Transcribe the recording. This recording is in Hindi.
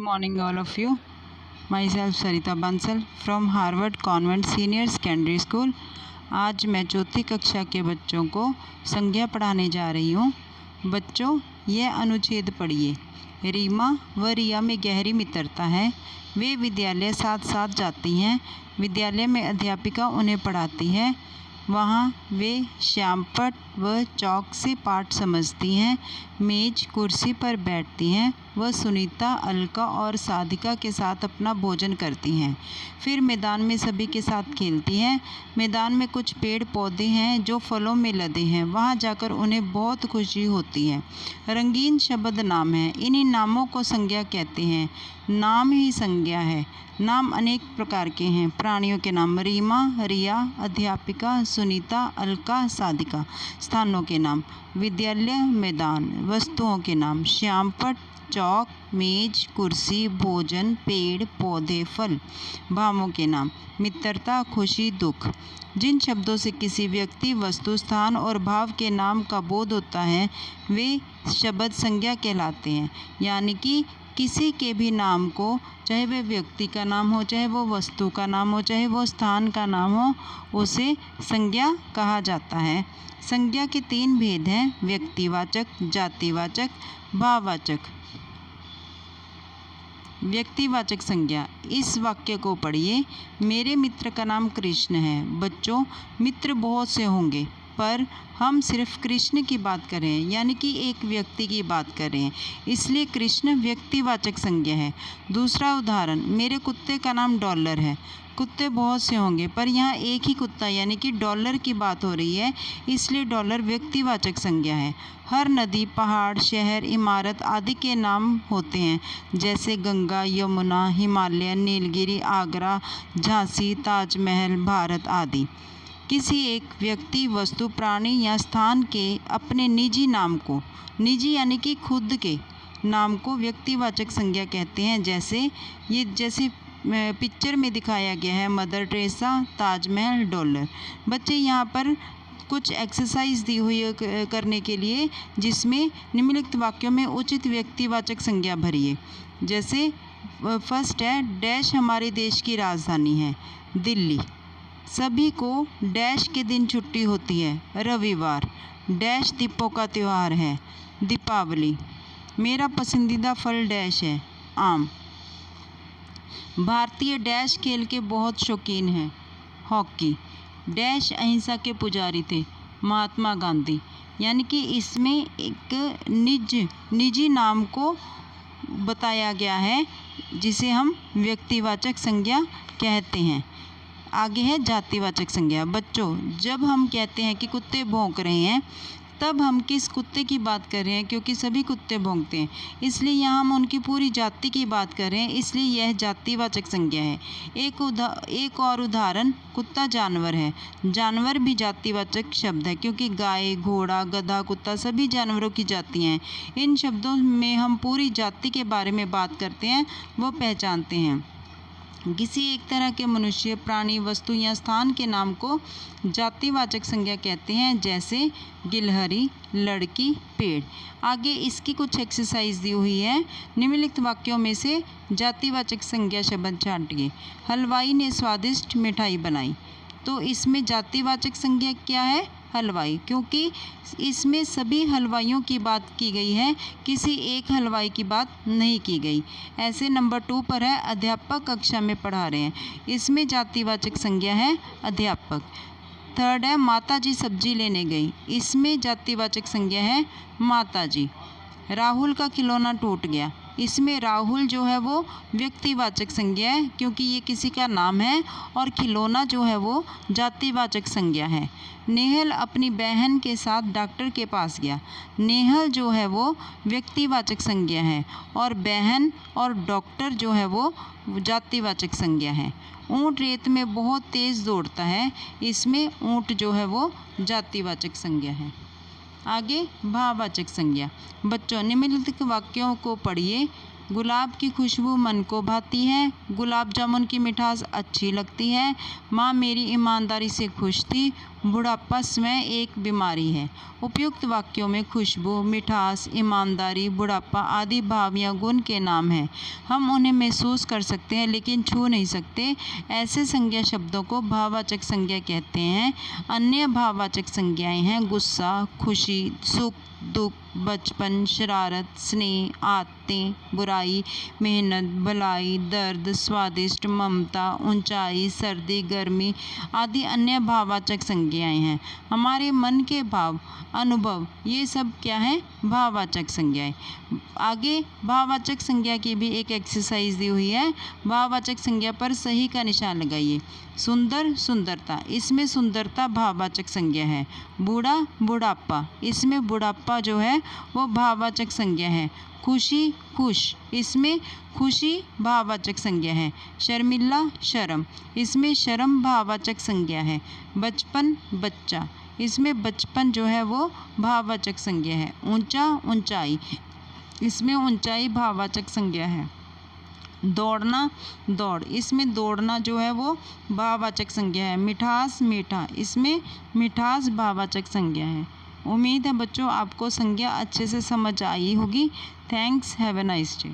morning, all of you. Myself Sarita Bansal from Harvard Convent Senior Secondary School. आज मैं चौथी कक्षा के बच्चों को संज्ञा पढ़ाने जा रही हूँ। बच्चों, यह अनुच्छेद पढ़िए। रीमा व रिया में गहरी मित्रता है। वे विद्यालय साथ साथ जाती हैं। विद्यालय में अध्यापिका उन्हें पढ़ाती है। वहाँ वे श्यामपट्ट व चौक से पाठ समझती हैं। मेज कुर्सी पर बैठती हैं। वह सुनीता, अलका और साधिका के साथ अपना भोजन करती हैं। फिर मैदान में सभी के साथ खेलती हैं। मैदान में कुछ पेड़ पौधे हैं जो फलों में लदे हैं। वहाँ जाकर उन्हें बहुत खुशी होती है। रंगीन शब्द नाम हैं। इन्हीं नामों को संज्ञा कहते हैं। नाम ही संज्ञा है। नाम अनेक प्रकार के हैं। प्राणियों के नाम रीमा, रिया, अध्यापिका, सुनीता, अलका, साधिका। स्थानों के नाम विद्यालय, मैदान। वस्तुओं के नाम श्यामपट्ट, चौक, मेज, कुर्सी, भोजन, पेड़ पौधे, फल। भावों के नाम मित्रता, खुशी, दुख। जिन शब्दों से किसी व्यक्ति, वस्तु, स्थान और भाव के नाम का बोध होता है वे शब्द संज्ञा कहलाते हैं। यानी कि किसी के भी नाम को, चाहे वह व्यक्ति का नाम हो, चाहे वो वस्तु का नाम हो, चाहे वो स्थान का नाम हो, उसे संज्ञा कहा जाता है। संज्ञा के 3 भेद हैं: व्यक्तिवाचक, जातिवाचक, भाववाचक। व्यक्तिवाचक संज्ञा। इस वाक्य को पढ़िए। मेरे मित्र का नाम कृष्ण है। बच्चों, मित्र बहुत से होंगे पर हम सिर्फ कृष्ण की बात कर रहे हैं, यानी कि एक व्यक्ति की बात कर रहे हैं, इसलिए कृष्ण व्यक्तिवाचक संज्ञा है। दूसरा उदाहरण, मेरे कुत्ते का नाम डॉलर है। कुत्ते बहुत से होंगे पर यहाँ एक ही कुत्ता यानी कि डॉलर की बात हो रही है, इसलिए डॉलर व्यक्तिवाचक संज्ञा है। हर नदी, पहाड़, शहर, इमारत आदि के नाम होते हैं, जैसे गंगा, यमुना, हिमालय, नीलगिरी, आगरा, झांसी, ताजमहल, भारत आदि। किसी एक व्यक्ति, वस्तु, प्राणी या स्थान के अपने निजी नाम को, निजी यानी कि खुद के नाम को व्यक्तिवाचक संज्ञा कहते हैं। जैसे पिक्चर में दिखाया गया है, मदर टेरेसा, ताजमहल, डॉलर। बच्चे, यहाँ पर कुछ एक्सरसाइज दी हुई है करने के लिए, जिसमें निम्नलिखित वाक्यों में उचित व्यक्तिवाचक संज्ञा भरिए। जैसे फर्स्ट है, डैश हमारे देश की राजधानी है, दिल्ली। सभी को डैश के दिन छुट्टी होती है, रविवार। डैश दीपों का त्यौहार है, दीपावली। मेरा पसंदीदा फल डैश है, आम। भारतीय डैश खेल के बहुत शौकीन हैं, हॉकी। डैश अहिंसा के पुजारी थे, महात्मा गांधी। यानी कि इसमें एक निजी नाम को बताया गया है, जिसे हम व्यक्तिवाचक संज्ञा कहते हैं। आगे है जातिवाचक संज्ञा। बच्चों, जब हम कहते हैं कि कुत्ते भौंक रहे हैं, तब हम किस कुत्ते की बात कर रहे हैं? क्योंकि सभी कुत्ते भौंकते हैं, इसलिए यहाँ हम उनकी पूरी जाति की बात कर रहे हैं, इसलिए यह जातिवाचक संज्ञा है। एक और उदाहरण, कुत्ता जानवर है। जानवर भी जातिवाचक शब्द है, क्योंकि गाय, घोड़ा, गधा, कुत्ता सभी जानवरों की जातियाँ हैं। इन शब्दों में हम पूरी जाति के बारे में बात करते हैं, वो पहचानते हैं। किसी एक तरह के मनुष्य, प्राणी, वस्तु या स्थान के नाम को जातिवाचक संज्ञा कहते हैं, जैसे गिलहरी, लड़की, पेड़। आगे इसकी कुछ एक्सरसाइज दी हुई है। निम्नलिखित वाक्यों में से जातिवाचक संज्ञा शब्द छांटिए। हलवाई ने स्वादिष्ट मिठाई बनाई। तो इसमें जातिवाचक संज्ञा क्या है? हलवाई, क्योंकि इसमें सभी हलवाइयों की बात की गई है, किसी एक हलवाई की बात नहीं की गई। ऐसे नंबर 2 पर है, अध्यापक कक्षा में पढ़ा रहे हैं। इसमें जातिवाचक संज्ञा है अध्यापक। थर्ड है, माता जी सब्जी लेने गई। इसमें जातिवाचक संज्ञा है माता जी। राहुल का खिलौना टूट गया। इसमें राहुल जो है वो व्यक्तिवाचक संज्ञा है, क्योंकि ये किसी का नाम है, और खिलौना जो है वो जातिवाचक संज्ञा है। नेहल अपनी बहन के साथ डॉक्टर के पास गया। नेहल जो है वो व्यक्तिवाचक संज्ञा है, और बहन और डॉक्टर जो है वो जातिवाचक संज्ञा है। ऊँट रेत में बहुत तेज़ दौड़ता है। इसमें ऊँट जो है वो जातिवाचक संज्ञा है। आगे भाववाचक संज्ञा। बच्चों, निम्नलिखित वाक्यों को पढ़िए। गुलाब की खुशबू मन को भाती है, गुलाब जामुन की मिठास अच्छी लगती है, माँ मेरी ईमानदारी से खुश थी, बुढ़ापा स्वयं एक बीमारी है। उपयुक्त वाक्यों में खुशबू, मिठास, ईमानदारी, बुढ़ापा आदि भाव या गुण के नाम हैं। हम उन्हें महसूस कर सकते हैं लेकिन छू नहीं सकते। ऐसे संज्ञा शब्दों को भाववाचक संज्ञा कहते हैं। अन्य भाववाचक संज्ञाएं हैं गुस्सा, खुशी, सुख, दुख, बचपन, शरारत, स्नेह, आदतें, बुराई, मेहनत, भलाई, दर्द, स्वादिष्ट, ममता, ऊंचाई, सर्दी, गर्मी आदि अन्य भाववाचक संज्ञाएं हैं। हमारे मन के भाव, अनुभव, ये सब क्या है? भाववाचक संज्ञाएं। आगे भाववाचक संज्ञा की भी एक एक्सरसाइज दी हुई है। भाववाचक संज्ञा पर सही का निशान लगाइए। सुंदर, सुंदरता, इसमें सुंदरता भाववाचक संज्ञा है। बूढ़ा, बुढ़ापा, इसमें बुढ़ापा जो है वो भाववाचक संज्ञा है। खुशी, खुश, इसमें खुशी भाववाचक संज्ञा है। शर्मिला, शर्म, इसमें शर्म भाववाचक संज्ञा है। बचपन, बच्चा, इसमें बचपन जो है वो भाववाचक संज्ञा है। ऊंचा, ऊंचाई, इसमें ऊंचाई भाववाचक संज्ञा है। दौड़ना, दौड़, इसमें दौड़ना जो है वो भाववाचक संज्ञा है। मिठास, मीठा, इसमें मिठास भाववाचक संज्ञा है। उम्मीद है बच्चों आपको संज्ञा अच्छे से समझ आई होगी। Thanks, have a nice day.